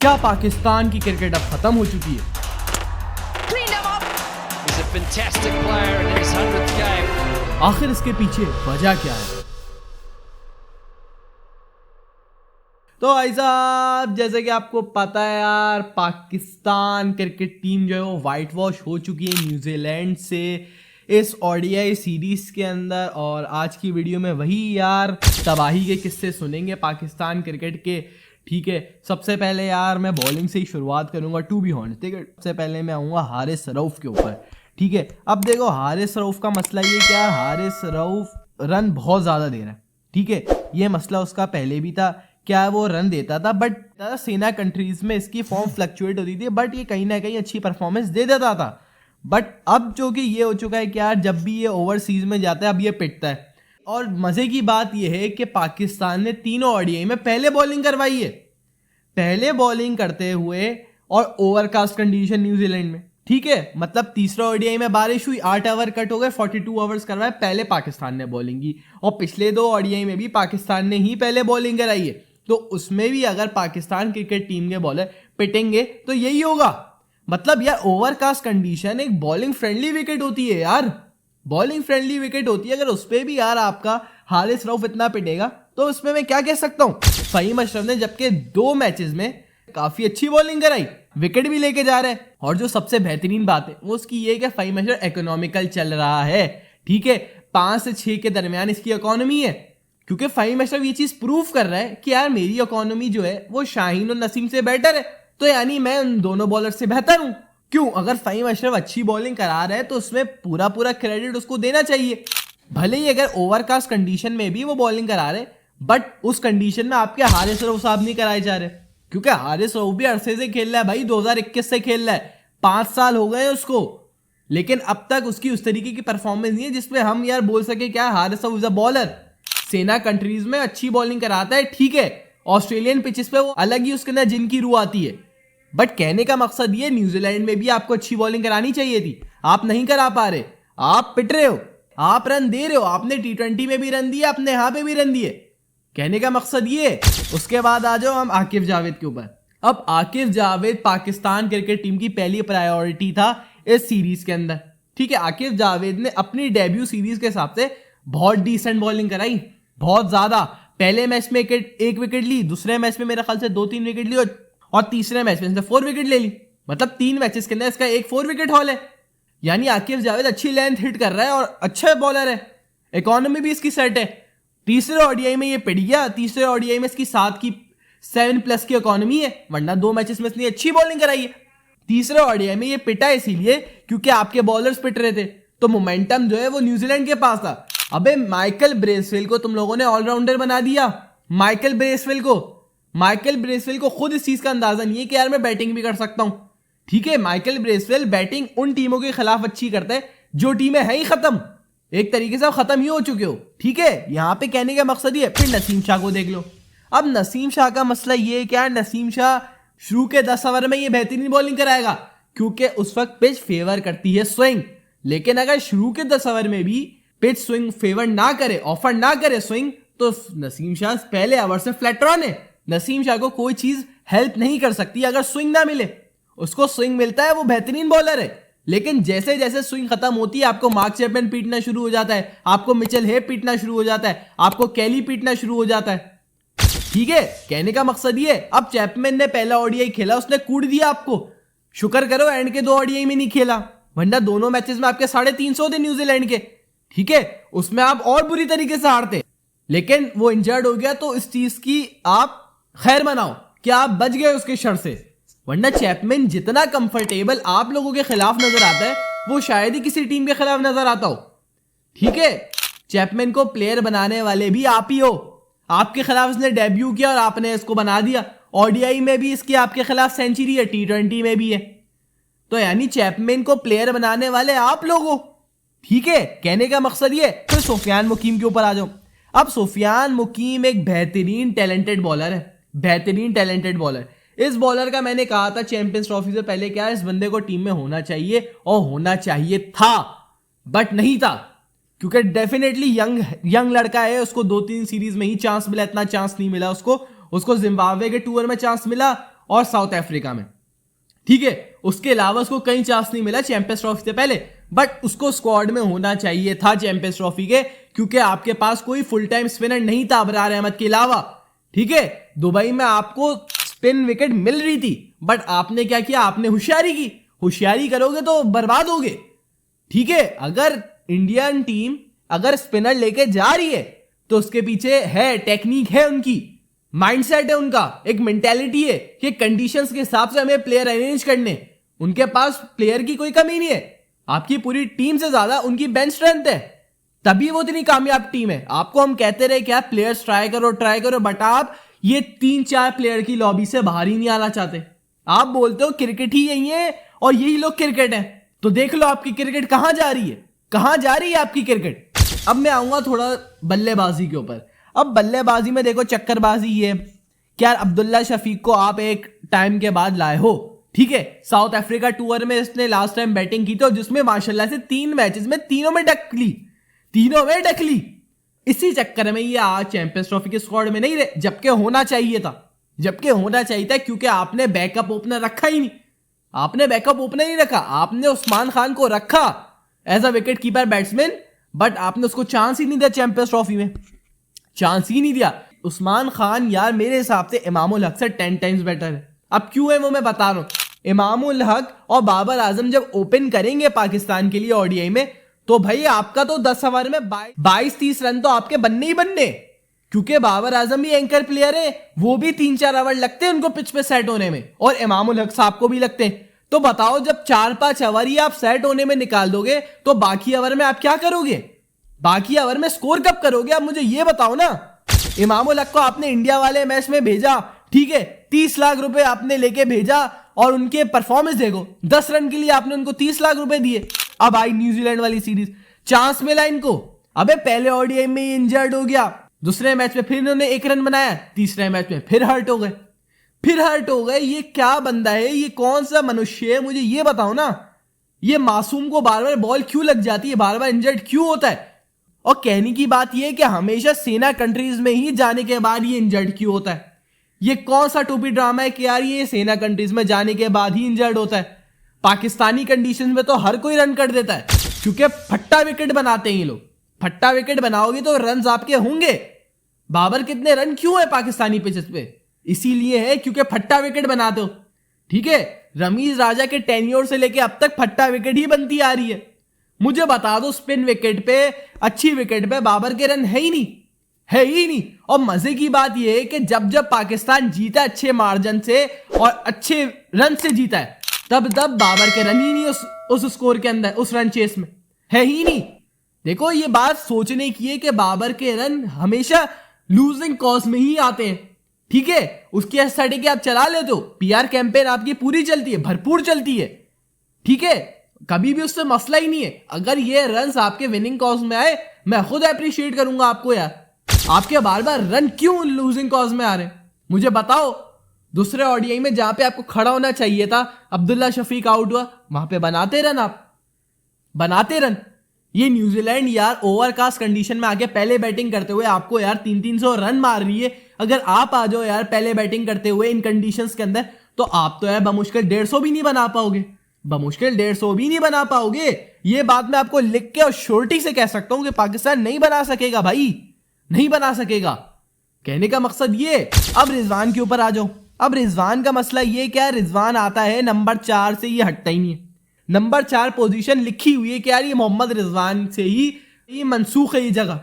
क्या पाकिस्तान की क्रिकेट अब खत्म हो चुकी है? He's a fantastic player in his 100th game. आखिर इसके पीछे वजह क्या है? तो भाई साहब, जैसे कि आपको पता है यार, पाकिस्तान क्रिकेट टीम जो है वो वाइट वॉश हो चुकी है न्यूजीलैंड से इस ओडीआई सीरीज के अंदर। और आज की वीडियो में वही यार तबाही के किस्से सुनेंगे पाकिस्तान क्रिकेट के। ठीक है, सबसे पहले यार मैं बॉलिंग से ही शुरुआत करूंगा टू बी हॉनेस्ट। ठीक है, सबसे पहले मैं आऊँगा हारिस रऊफ के ऊपर। ठीक है, अब देखो हारिस रऊफ का मसला ये क्या, हारिस रऊफ रन बहुत ज़्यादा दे रहा है। ठीक है, ये मसला उसका पहले भी था, क्या वो रन देता था बट सेना कंट्रीज में इसकी फॉर्म फ्लक्चुएट होती थी, बट ये कहीं ना कहीं अच्छी परफॉर्मेंस दे देता था। बट अब जो कि ये हो चुका है कि यार जब भी ये ओवरसीज में जाता है अब ये पिटता है। और मजे की बात ये है कि पाकिस्तान ने तीनों ओडीआई में पहले बॉलिंग करवाई है, पहले बॉलिंग करते हुए, और ओवरकास्ट कंडीशन न्यूजीलैंड में। ठीक है, मतलब तीसरा ओडीआई में बारिश हुई, 8 ओवर कट हो गए, 42 ओवर्स करवाए, पहले पाकिस्तान ने बॉलिंग की। और पिछले 2 ओडीआई में भी पाकिस्तान ने ही पहले बॉलिंग कराई है। तो उसमें भी अगर पाकिस्तान क्रिकेट टीम के बॉलर पिटेंगे तो यही होगा। मतलब यार ओवरकास्ट कंडीशन एक बॉलिंग फ्रेंडली विकेट होती है यार, बॉलिंग फ्रेंडली विकेट होती है। अगर उस पर भी यार आपका हारिस रऊफ इतना पिटेगा तो उसमें मैं क्या कह सकता हूँ। फहीम अशरफ ने जबकि 2 मैचेस में काफी अच्छी बॉलिंग कराई, विकेट भी लेके जा रहे हैं। और जो सबसे बेहतरीन बात है वो उसकी ये कि फहीम अशरफ इकोनॉमिकल चल रहा है। ठीक है, 5 से 6 के दरमियान इसकी इकोनॉमी है, क्योंकि फहीम अशरफ ये चीज प्रूव कर रहा है कि यार मेरी इकोनॉमी जो है वो शाहीन और नसीम से बेटर है, तो यानी मैं उन दोनों बॉलर से बेहतर हूं। क्यों? अगर फहीम अशरफ अच्छी बॉलिंग करा रहा है तो उसमें पूरा क्रेडिट उसको देना चाहिए। भले ही अगर ओवरकास्ट कंडीशन में भी वो बॉलिंग करा रहे, बट उस कंडीशन में आपके हारिस रऊफ साहब नहीं कराए जा रहे, क्योंकि हारिस रऊफ भी अरसे से खेल रहा है भाई, 2021 से खेल रहा है, 5 साल हो गए उसको, लेकिन अब तक उसकी उस तरीके की परफॉर्मेंस नहीं है जिसमें हम यार बोल सके क्या Haris Rauf is a bowler. SENA countries में अच्छी बॉलिंग कराता है, ठीक है, ऑस्ट्रेलियन पिचेस पे वो अलग ही उसके अंदर जिनकी रूह आती है। बट कहने का मकसद ये, न्यूजीलैंड में भी आपको अच्छी बॉलिंग करानी चाहिए थी, आप नहीं करा पा रहे, आप पिट रहे हो, आप रन दे रहे हो, आपने T20 में भी रन दिए, अपने यहाँ पे भी रन दिए। कहने का मकसद ये। उसके बाद आ जाओ हम आकिब जावेद के ऊपर। अब आकिब जावेद पाकिस्तान क्रिकेट टीम की पहली प्रायोरिटी था इस सीरीज के अंदर। ठीक है, आकिब जावेद ने अपनी डेब्यू सीरीज के हिसाब से बहुत डिसेंट बॉलिंग कराई, बहुत ज्यादा। पहले मैच में 1 विकेट ली, दूसरे मैच में मेरे ख्याल से 2-3 विकेट ली, और तीसरे मैच में 4 विकेट ले ली। मतलब 3 मैचेस के अंदर इसका एक 4 विकेट हॉल है। यानी आकिब जावेद अच्छी लेंथ हिट कर रहा है और अच्छा बॉलर है, इकोनॉमी भी इसकी सेट है। तीसरे ओडीआई में ये पिट गया, तीसरे ओडीआई में इसकी 7+ की इकोनॉमी है, वरना 2 मैचेस में इसने अच्छी बॉलिंग कराई है। तीसरे ओडीआई में ये पिटा इसीलिए क्योंकि आपके बॉलर्स पिट रहे थे, तो मोमेंटम जो है वो न्यूजीलैंड के पास था। अबे माइकल ब्रेसवेल को तुम लोगों ने ऑलराउंडर बना दिया। माइकल ब्रेसवेल को खुद इस चीज का अंदाजा नहीं है कि यार मैं बैटिंग भी कर सकता हूं। ठीक है, माइकल ब्रेसवेल बैटिंग उन टीमों के खिलाफ अच्छी करता है जो टीमें है ही खत्म, एक तरीके से खत्म ही हो चुके हो। ठीक है, यहां पे कहने का मकसद ये है। फिर नसीम शाह को देख लो। अब नसीम शाह का मसला ये क्या है, नसीम शाह शुरू के 10 ओवर में ये बेहतरीन बॉलिंग कराएगा क्योंकि उस वक्त पिच फेवर करती है स्विंग। लेकिन अगर शुरू के 10 ओवर में भी पिच स्विंग फेवर ना करे, ऑफर ना करे स्विंग, तो नसीम शाह पहले ओवर से फ्लैट रन है। नसीम शाह को कोई चीज हेल्प नहीं कर सकती अगर स्विंग ना मिले। उसको स्विंग मिलता है, वो बेहतरीन बॉलर है, लेकिन जैसे जैसे स्विंग खत्म होती है आपको मार्क चैपमैन पीटना शुरू हो जाता है, आपको मिचेल हेब पीटना शुरू हो जाता है, आपको कैली पीटना शुरू हो जाता है। ठीक है, कहने का मकसद ये। अब चैपमैन ने पहला ओडीआई खेला, उसने कूट दिया आपको, शुक्र करो एंड के 2 ओडीआई में नहीं खेला, वरना दोनों मैचेस में आपके 350 थे न्यूजीलैंड के। ठीक है, उसमें आप और बुरी तरीके से हारते, लेकिन वो इंजर्ड हो गया, तो इस चीज की आप खैर मनाओ कि आप बच गए उसके शर से। वरना चैपमैन जितना कंफर्टेबल आप लोगों के खिलाफ नजर आता है वो शायद ही किसी टीम के खिलाफ नजर आता हो। ठीक है, चैपमैन को प्लेयर बनाने वाले भी आप ही हो, आपके खिलाफ इसने डेब्यू किया और आपने इसको बना दिया। ओडीआई में भी इसकी आपके खिलाफ सेंचुरी है, T20 में भी है, तो यानी चैपमैन को प्लेयर बनाने वाले आप लोग हो। ठीक है, कहने का मकसद ये। फिर सुफियान मुकीम के ऊपर आ जाओ। अब सुफियान मुकीम एक बेहतरीन टैलेंटेड बॉलर है, बेहतरीन टैलेंटेड बॉलर। इस बॉलर का मैंने कहा था चैंपियंस ट्रॉफी से पहले क्या इस बंदे को टीम में होना चाहिए, और होना चाहिए था, बट नहीं था, क्योंकि डेफिनेटली यंग लड़का है, उसको 2-3 सीरीज में ही चांस मिला, इतना चांस नहीं मिला उसको जिम्बाब्वे के टूर में चांस मिला, और साउथ अफ्रीका में, ठीक है। उसके अलावा उसको कहीं चांस नहीं मिला चैंपियंस ट्रॉफी से पहले, बट उसको स्क्वाड में होना चाहिए था चैंपियंस ट्रॉफी के, क्योंकि आपके पास कोई फुल टाइम स्पिनर नहीं था अबरार अहमद के अलावा, ठीक है। दुबई में आपको स्पिन विकेट मिल रही थी, बट आपने क्या किया, आपने होशियारी की। होशियारी करोगे तो बर्बाद होगे, ठीक है। अगर इंडियन टीम अगर स्पिनर लेके जा रही है तो उसके पीछे है टेक्निक, है उनकी माइंडसेट, है उनका एक मेंटेलिटी है कि कंडीशंस के हिसाब से हमें प्लेयर अरेंज करने। उनके पास प्लेयर की कोई कमी नहीं है, आपकी पूरी टीम से ज्यादा उनकी बेंच स्ट्रेंथ है, तभी वो इतनी कामयाब टीम है। आपको हम कहते रहे क्या प्लेयर्स ट्राई करो, बट आप ये 3-4 प्लेयर की लॉबी से बाहर ही नहीं आना चाहते। आप बोलते हो क्रिकेट ही यही है और यही लोग क्रिकेट है, तो देख लो आपकी क्रिकेट कहां जा रही है, कहां जा रही है आपकी क्रिकेट। अब मैं आऊंगा थोड़ा बल्लेबाजी के ऊपर। अब बल्लेबाजी में देखो चक्करबाजी ये क्या, अब्दुल्ला शफीक को आप एक टाइम के बाद लाए हो, ठीक है। साउथ अफ्रीका टूर में इसने लास्ट टाइम बैटिंग की थी, जिसमें माशाल्लाह से 3 मैचेस में तीनों में डक ली। इसी चक्कर में ये आज चैंपियंस ट्रॉफी के स्क्वाड में नहीं रहे, जबकि होना चाहिए था, क्योंकि आपने बैकअप ओपनर रखा ही नहीं, आपने उस्मान खान को रखा as a wicket keeper batsman, but आपने उसको चांस ही नहीं दिया चैंपियंस ट्रॉफी में, चांस ही नहीं दिया। उस्मान खान यार मेरे हिसाब से इमामुल हक से 10 टाइम्स बेटर है। अब क्यों है वो मैं बता रहा हूं। इमामुल हक और बाबर आजम जब ओपन करेंगे पाकिस्तान के लिए ओडीआई में, तो भाई आपका तो 10 ओवर में 22-30 रन तो आपके बनने ही बनने, क्योंकि बाबर आजम भी एंकर प्लेयर है, वो भी 3-4 ओवर लगते हैं उनको पिच पे सेट होने में, और इमामुल हक साहब को भी लगते हैं। तो बताओ जब 4-5 ओवर ही आप सेट होने में निकाल दोगे, तो बाकी ओवर में आप क्या करोगे, बाकी ओवर में स्कोर कब करोगे, आप मुझे ये बताओ ना। इमामुल हक को आपने इंडिया वाले मैच में भेजा, ठीक है, 30 लाख रुपए आपने लेके भेजा, और उनके परफॉर्मेंस देखो, 10 रन के लिए आपने उनको 30 लाख रुपए दिए। अब आई न्यूजीलैंड वाली सीरीज, चांस मिला इनको, अबे पहले ओडीआई में इंजर्ड हो गया, दूसरे मैच में फिर इन्होंने 1 रन बनाया, तीसरे मैच में फिर हर्ट हो गए। ये क्या बंदा है, ये कौन सा मनुष्य है, मुझे ये बताओ ना। ये मासूम को बार बार बॉल क्यों लग जाती है, बार बार इंजर्ड क्यों होता है। और कहने की बात यह है कि हमेशा सेना कंट्रीज में ही जाने के बाद ये इंजर्ड क्यों होता है। ये कौन सा टोपी ड्रामा है कि यार ये सेना कंट्रीज में जाने के बाद ही इंजर्ड होता है। पाकिस्तानी कंडीशंस में तो हर कोई रन कर देता है, क्योंकि फट्टा विकेट बनाते हैं ये लोग। फट्टा विकेट बनाओगे तो रन आपके होंगे। बाबर कितने रन क्यों है पाकिस्तानी पिचेस पे, इसीलिए है क्योंकि फट्टा विकेट बनाते हो, ठीक है। रमीज राजा के टेन्योर से लेके अब तक फट्टा विकेट ही बनती आ रही है। मुझे बता दो स्पिन विकेट पे, अच्छी विकेट पे बाबर के रन है ही नहीं। और मजे की बात यह है कि जब पाकिस्तान जीता अच्छे मार्जिन से और अच्छे रन से जीता है, तब बाबर के रन ही नहीं उस स्कोर के अंदर, उस रन चेस में है ही नहीं। देखो ये बात सोचने की है कि बाबर के रन हमेशा लूजिंग कॉज में ही आते हैं, ठीक है। उसकी स्ट्रैटेजी आप चला लेते हो, पीआर कैंपेन आपकी पूरी चलती है, भरपूर चलती है, ठीक है, कभी भी उससे मसला ही नहीं है। अगर ये रन्स आपके विनिंग कॉज में आए, मैं खुद अप्रिशिएट करूंगा आपको यार, आपके बार बार रन क्यों लूजिंग कॉज में आ रहे हैं, मुझे बताओ। दूसरे ओडीआई में जहां पे आपको खड़ा होना चाहिए था, अब्दुल्ला शफीक आउट हुआ, वहां पे बनाते रन। ये न्यूजीलैंड यार ओवरकास्ट कंडीशन में आके पहले बैटिंग करते हुए आपको यार 300 रन मार रही है। अगर आप आ जाओ यार पहले बैटिंग करते हुए इन कंडीशंस के अंदर, तो आप तो यार बमुश्किल 150 भी नहीं बना पाओगे। ये बात मैं आपको लिख के और श्योरिटी से कह सकता हूं कि पाकिस्तान नहीं बना सकेगा भाई, नहीं बना सकेगा। कहने का मकसद ये। अब रिजवान के ऊपर आ जाओ। अब रिजवान का मसला ये क्या है, रिजवान आता है नंबर 4 से, ये हटता ही नहीं है। नंबर 4 पोजीशन लिखी हुई है कि यार ये मोहम्मद रिजवान से ही ये मनसूख है ये जगह,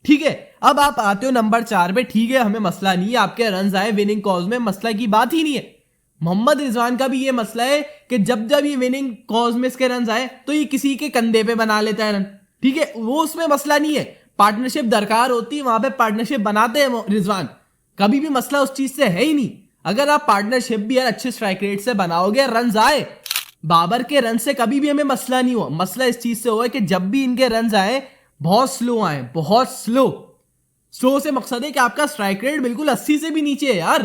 ठीक है। अब आप आते हो नंबर 4 पे, ठीक है, हमें मसला नहीं है, आपके रन आए विनिंग कॉज में, मसला की बात ही नहीं है। मोहम्मद रिजवान का भी ये मसला है कि जब ये विनिंग कॉज में इसके रन आए तो ये किसी के कंधे पे बना लेता है रन, ठीक है, वो उसमें मसला नहीं है। पार्टनरशिप दरकार होती है, वहां पे पार्टनरशिप बनाते हैं रिजवान, कभी भी मसला उस चीज से है ही नहीं। अगर आप पार्टनरशिप भी यार अच्छे स्ट्राइक रेट से बनाओगे, रन आए, बाबर के रन से कभी भी हमें मसला नहीं हुआ। मसला इस चीज से हुआ कि जब भी इनके रन आए बहुत स्लो आए, बहुत स्लो से मकसद है कि आपका स्ट्राइक रेट बिल्कुल 80 से भी नीचे है यार।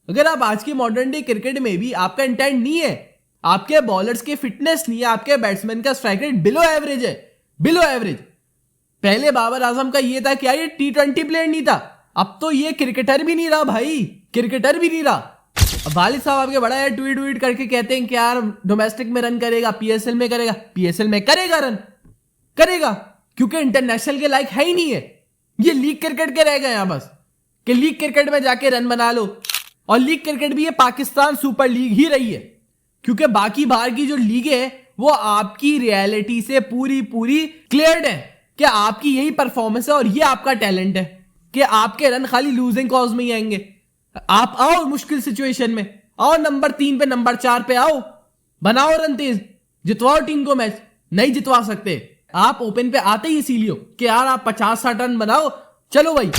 अगर आप आज के मॉडर्न डे क्रिकेट में भी आपका इंटेंट नहीं है, आपके बॉलर्स के फिटनेस नहीं है, आपके बैट्समैन का स्ट्राइक रेट बिलो एवरेज है, बिलो एवरेज। पहले बाबर आजम का ये था कि यार ये T20 प्लेयर नहीं था, अब तो ये क्रिकेटर भी नहीं रहा भाई, क्रिकेटर भी नहीं रहा। अब वालिद साहब आपके बड़ा यार ट्वीट करके कहते हैं कि यार डोमेस्टिक में रन करेगा, पीएसएल में करेगा। पीएसएल में करेगा रन, करेगा, क्योंकि इंटरनेशनल के लायक है ही नहीं है। ये लीग क्रिकेट के रह गए यहाँ बस कि लीग क्रिकेट में जाके रन बना लो। और लीग क्रिकेट भी ये पाकिस्तान सुपर लीग ही रही है, क्योंकि बाकी बाहर की जो लीग है वो आपकी रियलिटी से पूरी क्लियर्ड है कि आपकी यही परफॉर्मेंस है और ये आपका टैलेंट है कि आपके रन खाली लूजिंग कॉज में ही आएंगे। आप आओ मुश्किल सिचुएशन में, आओ नंबर 3 पे नंबर 4 पे आओ, बनाओ रन तेज, जितवाओ टीम को मैच। नहीं जितवा सकते आप ओपन पे आते ही इसीलिए कि यार आप 50-60 रन बनाओ, चलो भाई।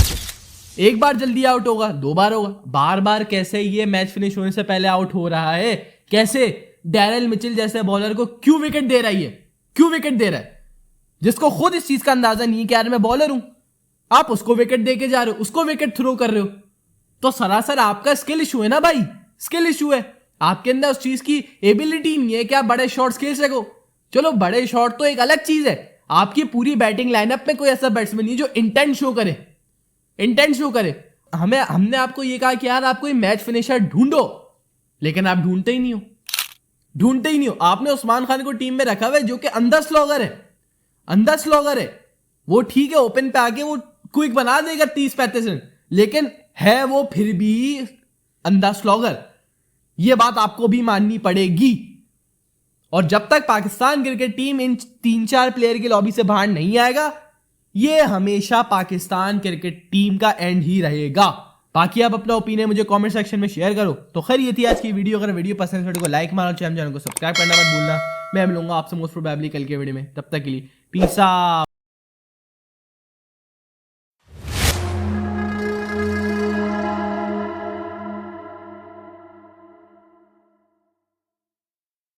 एक बार जल्दी आउट होगा, 2 बार होगा, बार बार कैसे ये मैच फिनिश होने से पहले आउट हो रहा है? कैसे डैरेल मिचेल जैसे बॉलर को क्यों विकेट दे रहा है? क्यों विकेट दे रहा है? जिसको खुद इस चीज का अंदाजा नहीं है कि यार मैं बॉलर हूं, आप उसको विकेट दे के जा रहे हो, उसको विकेट थ्रो कर रहे हो। तो सरासर आपका स्किल इशू है ना भाई, स्किल इशू है। आपके अंदर उस चीज की एबिलिटी नहीं है कि आप बड़े शॉट्स खेल सको। चलो बड़े शॉट तो एक अलग चीज है, आपकी पूरी बैटिंग लाइनअप में कोई ऐसा बैट्समैन नहीं जो इंटेंट शो करे, इंटेंट शो करे। हमने आपको ये कहा कि यार आप कोई मैच फिनिशर ढूंढो, लेकिन आप ढूंढते ही नहीं हो, ढूंढते ही नहीं हो। आपने उस्मान खान को टीम में रखा हुआ है जो कि अंदर स्लॉगर है, अंदर स्लॉगर है। वो ठीक है ओपन पे आके वो क्विक बना देगा 30-35 रन, लेकिन है वो फिर भी अंदर स्लॉगर। ये बात आपको भी माननी पड़ेगी। और जब तक पाकिस्तान क्रिकेट टीम इन 3-4 प्लेयर की लॉबी से बाहर नहीं आएगा, ये हमेशा पाकिस्तान क्रिकेट टीम का एंड ही रहेगा। बाकी आप अपना ओपिनियन मुझे कमेंट सेक्शन में शेयर करो। तो खैर ये थी आज की वीडियो। अगर वीडियो पसंद है वीडियो को लाइक मारो, चैनल को सब्सक्राइब करना मत भूलना। मैं मिलूंगा आपसे मोस्ट प्रोबेबली कल के वीडियो में, तब तक के लिए पीस आउट।